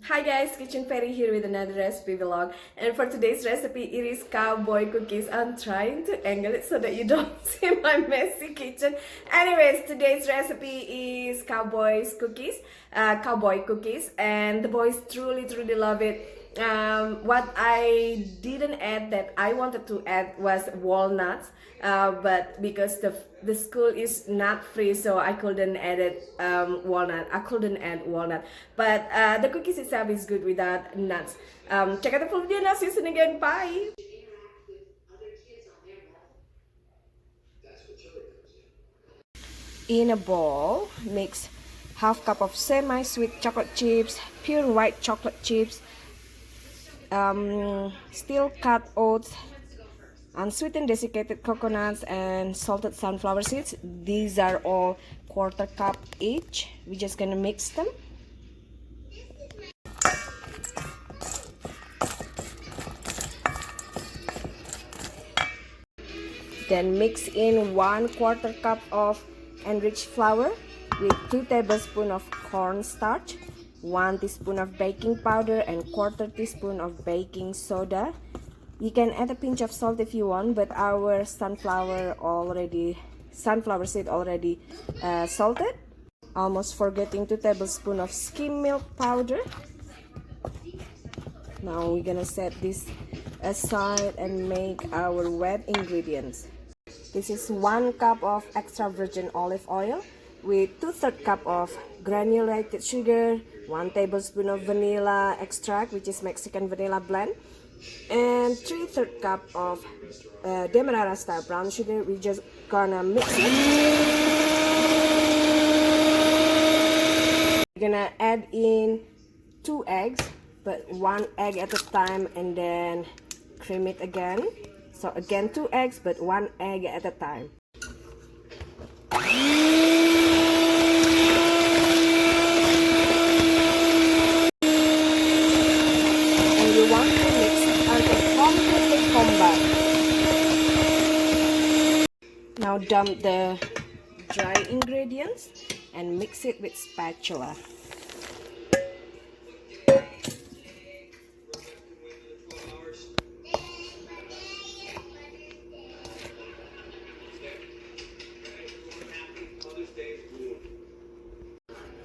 Hi guys, Kitchen Feria here with another recipe vlog, and for today's recipe it is cowboy cookies. I'm trying to angle it so that you don't see my messy kitchen. Anyways, today's recipe is cowboy cookies, and the boys truly love it. What I didn't add that I wanted to add was walnuts, but because the school is nut free, so I couldn't add it, walnut. I couldn't add walnut, but the cookies itself is good without nuts. Check out the full video now. See you soon again. Bye. In a bowl, mix half cup of semi-sweet chocolate chips, pure white chocolate chips, steel cut oats, unsweetened desiccated coconuts, and salted sunflower seeds. These are all quarter cup each. We're just gonna mix them. Then mix in 1/4 cup of enriched flour with 2 tablespoons of cornstarch, 1 teaspoon of baking powder, and 1/4 teaspoon of baking soda. You can add a pinch of salt if you want, but our sunflower seed already salted. Almost forgetting 2 tablespoons of skim milk powder. Now we're gonna set this aside and make our wet ingredients. This is 1 cup of extra virgin olive oil with 2/3 cup of granulated sugar, 1 tablespoon of vanilla extract, which is Mexican vanilla blend, and 3/3 cup of demerara style brown sugar. We're just gonna mix it. We're gonna add in 2 eggs, but 1 egg at a time, and then cream it again. So again 2 eggs, but 1 egg at a time. And you want to mix it until completely combined. Now dump the dry ingredients and mix it with spatula.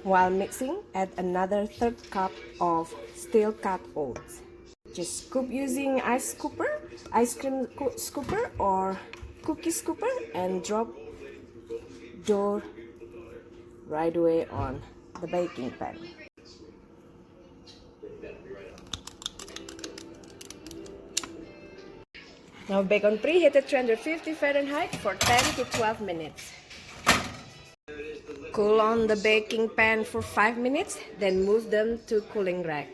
While mixing, add another 1/3 cup of steel cut oats. Just scoop using ice cream scooper or cookie scooper, and drop dough right away on the baking pan. Now bake on preheated 350 Fahrenheit for 10 to 12 minutes. Cool on the baking pan for 5 minutes, then move them to cooling rack.